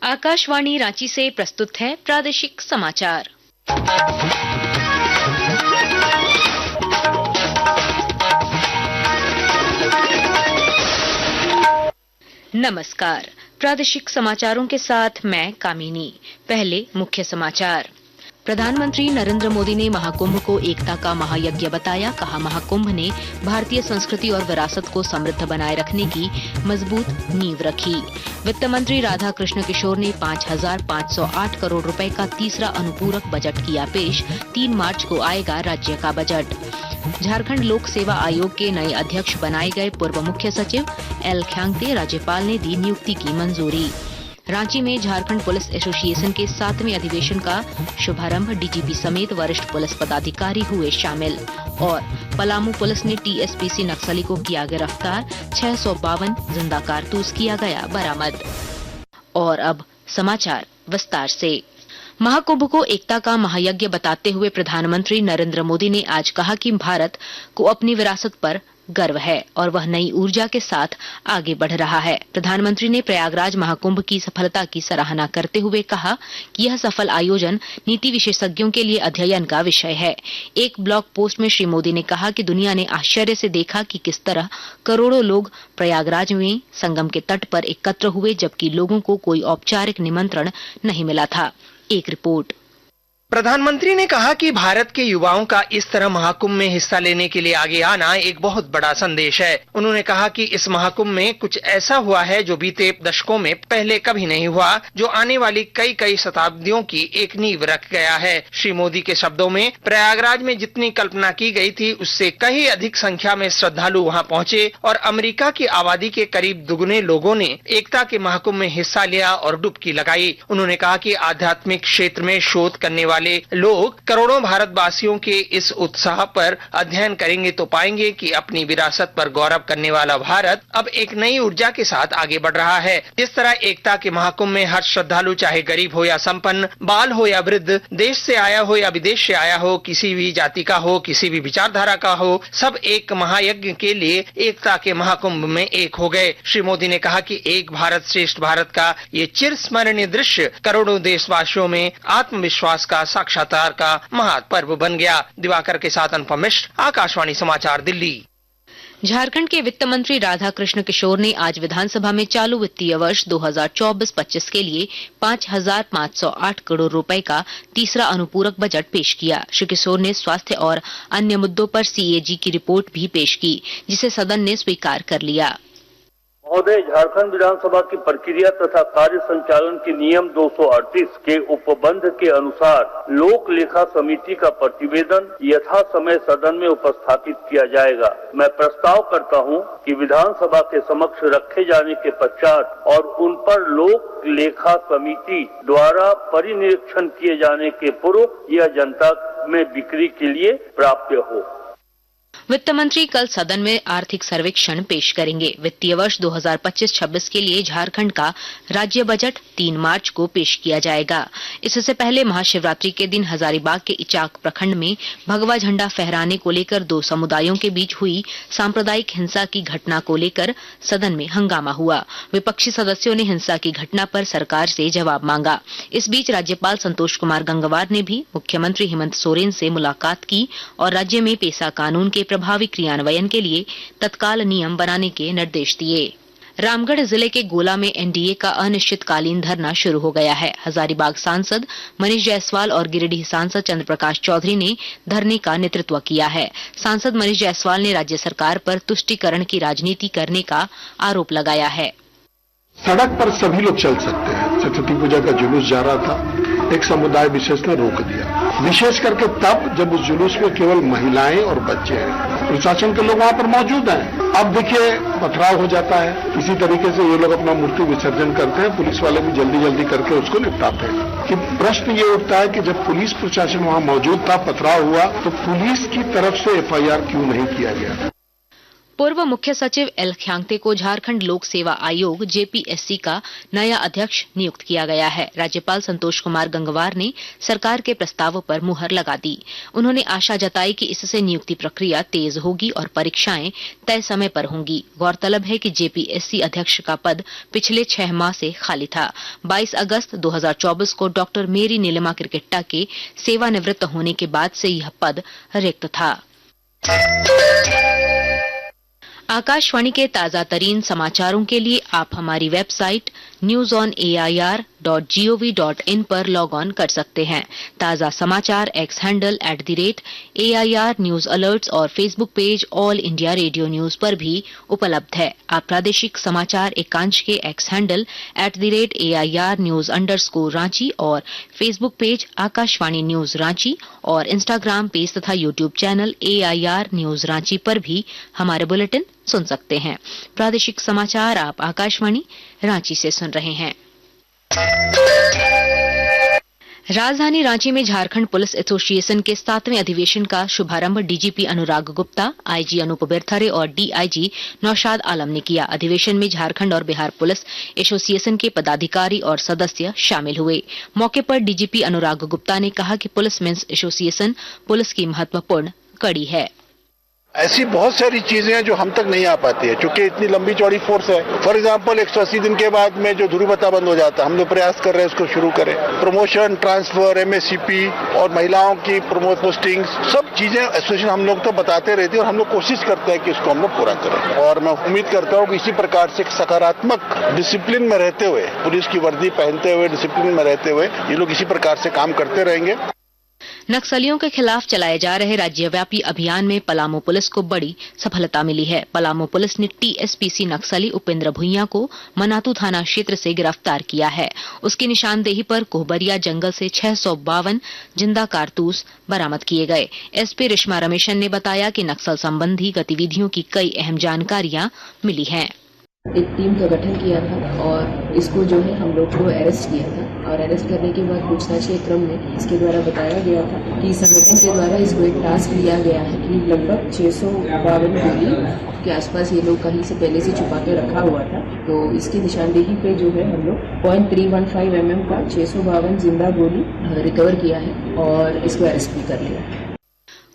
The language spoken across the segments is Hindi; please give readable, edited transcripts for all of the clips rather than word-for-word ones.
आकाशवाणी रांची से प्रस्तुत है प्रादेशिक समाचार। नमस्कार, प्रादेशिक समाचारों के साथ मैं कामिनी। पहले मुख्य समाचार। प्रधानमंत्री नरेंद्र मोदी ने महाकुंभ को एकता का महायज्ञ बताया। कहा, महाकुंभ ने भारतीय संस्कृति और विरासत को समृद्ध बनाए रखने की मजबूत नींव रखी। वित्त मंत्री राधा कृष्ण किशोर ने 5,508 करोड़ रुपए का तीसरा अनुपूरक बजट किया पेश। 3 मार्च को आएगा राज्य का बजट। झारखंड लोक सेवा आयोग के नए अध्यक्ष बनाए गए पूर्व मुख्य सचिव एल ख्यांगते राज्यपाल ने दी नियुक्ति की मंजूरी। रांची में झारखंड पुलिस एसोसिएशन के 7वें अधिवेशन का शुभारंभ। डीजीपी समेत वरिष्ठ पुलिस पदाधिकारी हुए शामिल। और पलामू पुलिस ने टीएसपीसी नक्सली को किया गिरफ्तार। 652 जिंदा कारतूस किया गया बरामद। और अब समाचार विस्तार से। महाकुंभ को एकता का महायज्ञ बताते हुए प्रधानमंत्री नरेंद्र मोदी ने आज कहा कि भारत को अपनी विरासत पर गर्व है और वह नई ऊर्जा के साथ आगे बढ़ रहा है। प्रधानमंत्री ने प्रयागराज महाकुंभ की सफलता की सराहना करते हुए कहा कि यह सफल आयोजन नीति विशेषज्ञों के लिए अध्ययन का विषय है। एक ब्लॉग पोस्ट में श्री मोदी ने कहा कि दुनिया ने आश्चर्य से देखा कि किस तरह करोड़ों लोग प्रयागराज में संगम के तट पर एकत्र हुए, जबकि लोगों को कोई औपचारिक निमंत्रण नहीं मिला था। एक रिपोर्ट। प्रधानमंत्री ने कहा कि भारत के युवाओं का इस तरह महाकुंभ में हिस्सा लेने के लिए आगे आना एक बहुत बड़ा संदेश है। उन्होंने कहा कि इस महाकुंभ में कुछ ऐसा हुआ है जो बीते दशकों में पहले कभी नहीं हुआ, जो आने वाली कई शताब्दियों की एक नींव रख गया है। श्री मोदी के शब्दों में, प्रयागराज में जितनी कल्पना की गई थी उससे कहीं अधिक संख्या में श्रद्धालु वहां पहुंचे और अमेरिका की आबादी के करीब दुगने लोगों ने एकता के महाकुंभ में हिस्सा लिया और डुबकी लगाई। उन्होंने कहा कि आध्यात्मिक क्षेत्र में शोध करने वाले लोग करोड़ों भारतवासियों के इस उत्साह पर अध्ययन करेंगे तो पाएंगे कि अपनी विरासत पर गौरव करने वाला भारत अब एक नई ऊर्जा के साथ आगे बढ़ रहा है। जिस तरह एकता के महाकुंभ में हर श्रद्धालु, चाहे गरीब हो या संपन्न, बाल हो या वृद्ध, देश से आया हो या विदेश से आया हो, किसी भी जाति का हो, किसी भी विचारधारा का हो, सब एक महायज्ञ के लिए एकता के महाकुंभ में एक हो गए। श्री मोदी ने कहा कि एक भारत श्रेष्ठ भारत का ये चिरस्मरणीय दृश्य करोड़ों देशवासियों में आत्मविश्वास का साक्षात्कार का महापर्व बन गया। दिवाकर के साथ अनुपम मिश्र, आकाशवाणी समाचार, दिल्ली। झारखंड के वित्त मंत्री राधा कृष्ण किशोर ने आज विधानसभा में चालू वित्तीय वर्ष 2024-25 के लिए 5,508 करोड़ रुपए का तीसरा अनुपूरक बजट पेश किया। श्री किशोर ने स्वास्थ्य और अन्य मुद्दों पर सीएजी की रिपोर्ट भी पेश की, जिसे सदन ने स्वीकार कर लिया। महोदय, झारखंड विधानसभा की प्रक्रिया तथा कार्य संचालन के नियम 238 के उपबंध के अनुसार लोक लेखा समिति का प्रतिवेदन यथा समय सदन में उपस्थापित किया जाएगा। मैं प्रस्ताव करता हूं कि विधानसभा के समक्ष रखे जाने के पश्चात और उन पर लोक लेखा समिति द्वारा परिनिरीक्षण किए जाने के पूर्व यह जनता में बिक्री के लिए प्राप्य हो। वित्त मंत्री कल सदन में आर्थिक सर्वेक्षण पेश करेंगे। वित्तीय वर्ष 2025-26 के लिए झारखंड का राज्य बजट 3 मार्च को पेश किया जाएगा। इससे पहले महाशिवरात्रि के दिन हजारीबाग के इचाक प्रखंड में भगवा झंडा फहराने को लेकर 2 समुदायों के बीच हुई सांप्रदायिक हिंसा की घटना को लेकर सदन में हंगामा हुआ। विपक्षी सदस्यों ने हिंसा की घटना पर सरकार से जवाब मांगा। इस बीच राज्यपाल संतोष कुमार गंगवार ने भी मुख्यमंत्री हेमंत सोरेन से मुलाकात की और राज्य में पेसा कानून के प्रभावी क्रियान्वयन के लिए तत्काल नियम बनाने के निर्देश दिए। रामगढ़ जिले के गोला में एनडीए का अनिश्चितकालीन धरना शुरू हो गया है। हजारीबाग सांसद मनीष जायसवाल और गिरिडीह सांसद चंद्र प्रकाश चौधरी ने धरने का नेतृत्व किया है। सांसद मनीष जायसवाल ने राज्य सरकार पर तुष्टीकरण की राजनीति करने का आरोप लगाया है। सड़क पर सभी लोग चल सकते हैं। सरस्वती पूजा का जुलूस जा रहा था, एक समुदाय विशेष ने रोक दिया, विशेष करके तब जब उस जुलूस में केवल महिलाएं और बच्चे हैं। प्रशासन के लोग वहां पर मौजूद हैं। अब देखिए पथराव हो जाता है। इसी तरीके से ये लोग अपना मूर्ति विसर्जन करते हैं, पुलिस वाले भी जल्दी करके उसको निपटाते हैं। कि प्रश्न ये उठता है कि जब पुलिस प्रशासन वहां मौजूद था, पथराव हुआ, तो पुलिस की तरफ से एफआईआर क्यों नहीं किया गया? पूर्व मुख्य सचिव एल ख्यांगते को झारखंड लोक सेवा आयोग जेपीएससी का नया अध्यक्ष नियुक्त किया गया है। राज्यपाल संतोष कुमार गंगवार ने सरकार के प्रस्ताव पर मुहर लगा दी। उन्होंने आशा जताई कि इससे नियुक्ति प्रक्रिया तेज होगी और परीक्षाएं तय समय पर होंगी। गौरतलब है कि जेपीएससी अध्यक्ष का पद पिछले 6 माह से खाली था। 22 अगस्त 2024 को डॉक्टर मेरी नीलिमा क्रिकेट्टा के सेवानिवृत्त होने के बाद से यह पद रिक्त था। आकाशवाणी के ताजा तरीन समाचारों के लिए आप हमारी वेबसाइट newsonair.gov.in पर लॉग ऑन कर सकते हैं। ताजा समाचार X handle @AIR news alerts और Facebook page all India radio news पर भी उपलब्ध है। आप प्रादेशिक समाचार एकांश के X handle @AIR news _Ranchi और Facebook page Akashvani news Ranchi और इंस्टाग्राम पेज तथा YouTube channel AIR news Ranchi पर भी हमारे बुलेटिन सुन सकते हैं। प्रादेशिक समाचार आप आकाशवाणी रांची से सुन रहे हैं। राजधानी रांची में झारखंड पुलिस एसोसिएशन के 7वें अधिवेशन का शुभारंभ डीजीपी अनुराग गुप्ता, आईजी अनूप बिरथरे और डीआईजी नौशाद आलम ने किया। अधिवेशन में झारखंड और बिहार पुलिस एसोसिएशन के पदाधिकारी और सदस्य शामिल हुए। मौके पर डीजीपी अनुराग गुप्ता ने कहा कि पुलिस मेंस एसोसिएशन पुलिस की महत्वपूर्ण कड़ी है। ऐसी बहुत सारी चीजें हैं जो हम तक नहीं आ पाती है, क्योंकि इतनी लंबी चौड़ी फोर्स है। फॉर एग्जांपल 180 दिन के बाद में जो ध्रुव भत्ता बंद हो जाता है, हम लोग प्रयास कर रहे हैं उसको शुरू करें। प्रमोशन, ट्रांसफर, एमएससीपी और महिलाओं की प्रमोट पोस्टिंग, सब चीजें एसोसिएशन हम लोग तो बताते रहती है और हम लोग कोशिश करते हैं कि इसको हम लोग पूरा करें। और मैं उम्मीद करता हूँ कि इसी प्रकार से सकारात्मक डिसिप्लिन में रहते हुए, पुलिस की वर्दी पहनते हुए, डिसिप्लिन में रहते हुए ये लोग इसी प्रकार से काम करते रहेंगे। नक्सलियों के खिलाफ चलाए जा रहे राज्यव्यापी अभियान में पलामू पुलिस को बड़ी सफलता मिली है। पलामू पुलिस ने टीएसपीसी नक्सली उपेंद्र भुइयां को मनातू थाना क्षेत्र से गिरफ्तार किया है। उसकी निशानदेही पर कोहबरिया जंगल से 652 जिंदा कारतूस बरामद किए गए। एसपी रिश्मा रमेशन ने बताया कि नक्सल संबंधी गतिविधियों की कई अहम जानकारियां मिली हैं। एक टीम का गठन किया था और इसको जो है हम लोग को अरेस्ट किया था और अरेस्ट करने के बाद पूछताछ के क्रम में इसके द्वारा बताया गया था कि संगठन के द्वारा इसको एक टास्क दिया गया है कि लगभग 652 गोली के आसपास ये लोग कहीं से पहले से छुपा के रखा हुआ था। तो इसकी निशानदेही पे जो है हम लोग 0.315 mm का 652 जिंदा गोली रिकवर किया है और इसको अरेस्ट भी कर लिया।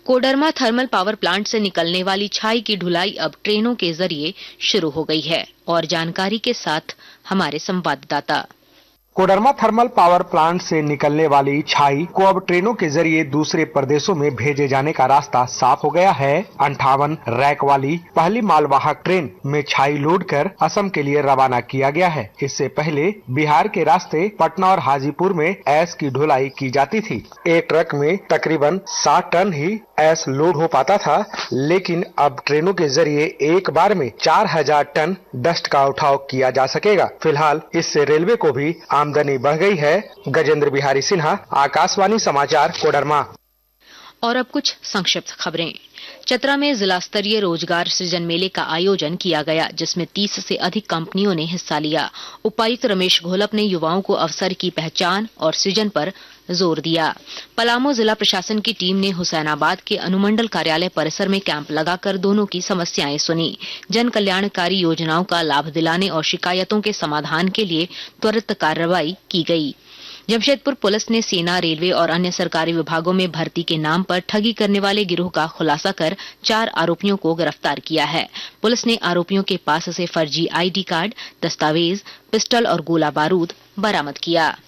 कोडरमा थर्मल पावर प्लांट से निकलने वाली छाई की ढुलाई अब ट्रेनों के जरिए शुरू हो गई है। और जानकारी के साथ हमारे संवाददाता। कोडरमा थर्मल पावर प्लांट से निकलने वाली छाई को अब ट्रेनों के जरिए दूसरे प्रदेशों में भेजे जाने का रास्ता साफ हो गया है। 58 रैक वाली पहली मालवाहक ट्रेन में छाई लोड कर असम के लिए रवाना किया गया है। इससे पहले बिहार के रास्ते पटना और हाजीपुर में ऐश की ढुलाई की जाती थी। एक ट्रक में तकरीबन 60 टन ही ऐश लोड हो पाता था, लेकिन अब ट्रेनों के जरिए एक बार में 4000 टन डस्ट का उठाव किया जा सकेगा। फिलहाल इससे रेलवे को भी आमदनी बढ़ गई है। गजेंद्र बिहारी सिन्हा, आकाशवाणी समाचार, कोडरमा। और अब कुछ संक्षिप्त खबरें। चतरा में जिला स्तरीय रोजगार सृजन मेले का आयोजन किया गया, जिसमें 30 से अधिक कंपनियों ने हिस्सा लिया। उपायुक्त रमेश घोलप ने युवाओं को अवसर की पहचान और सृजन पर जोर दिया। पलामू जिला प्रशासन की टीम ने हुसैनाबाद के अनुमंडल कार्यालय परिसर में कैंप लगाकर दोनों की समस्याएं सुनी। जन कल्याणकारी योजनाओं का लाभ दिलाने और शिकायतों के समाधान के लिए त्वरित कार्रवाई की गई। जमशेदपुर पुलिस ने सेना, रेलवे और अन्य सरकारी विभागों में भर्ती के नाम पर ठगी करने वाले गिरोह का खुलासा कर 4 आरोपियों को गिरफ्तार किया है। पुलिस ने आरोपियों के पास से फर्जी आईडी कार्ड, दस्तावेज, पिस्टल और गोला बारूद बरामद किया।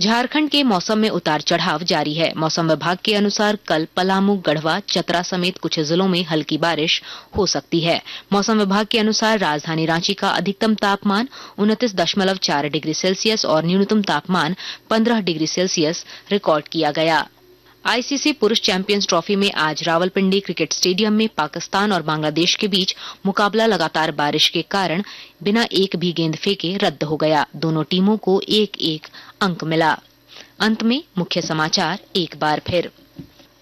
झारखंड के मौसम में उतार चढ़ाव जारी है। मौसम विभाग के अनुसार कल पलामू, गढ़वा, चतरा समेत कुछ जिलों में हल्की बारिश हो सकती है। मौसम विभाग के अनुसार राजधानी रांची का अधिकतम तापमान 29.4 डिग्री सेल्सियस और न्यूनतम तापमान 15 डिग्री सेल्सियस रिकॉर्ड किया गया। आईसीसी पुरुष चैंपियंस ट्रॉफी में आज रावलपिंडी क्रिकेट स्टेडियम में पाकिस्तान और बांग्लादेश के बीच मुकाबला लगातार बारिश के कारण बिना एक भी गेंद फेंके रद्द हो गया। दोनों टीमों को 1-1 अंक मिला। अंत में मुख्य समाचार एक बार फिर।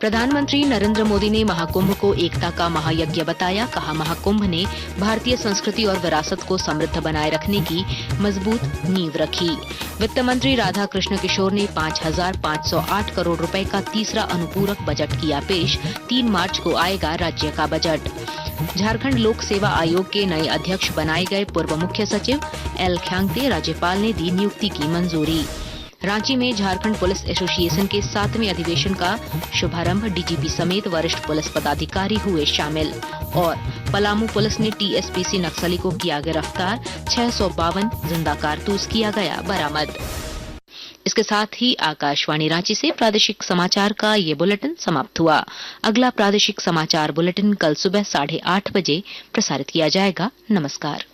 प्रधानमंत्री नरेंद्र मोदी ने महाकुंभ को एकता का महायज्ञ बताया। कहा, महाकुंभ ने भारतीय संस्कृति और विरासत को समृद्ध बनाए रखने की मजबूत नींव रखी। वित्त मंत्री राधा कृष्ण किशोर ने 5508 करोड़ रुपए का तीसरा अनुपूरक बजट किया पेश। 3 मार्च को आएगा राज्य का बजट। झारखंड लोक सेवा आयोग के नए अध्यक्ष बनाए गए पूर्व मुख्य सचिव एल ख्यांगते राज्यपाल ने दी नियुक्ति की मंजूरी। रांची में झारखंड पुलिस एसोसिएशन के 7वें अधिवेशन का शुभारंभ, डीजीपी समेत वरिष्ठ पुलिस पदाधिकारी हुए शामिल। और पलामू पुलिस ने टीएसपीसी नक्सली को किया गिरफ्तार, 652 जिंदा कारतूस किया गया बरामद। इसके साथ ही आकाशवाणी रांची से प्रादेशिक समाचार का ये बुलेटिन समाप्त हुआ। अगला प्रादेशिक समाचार बुलेटिन कल सुबह 8:30 बजे प्रसारित किया जाएगा। नमस्कार।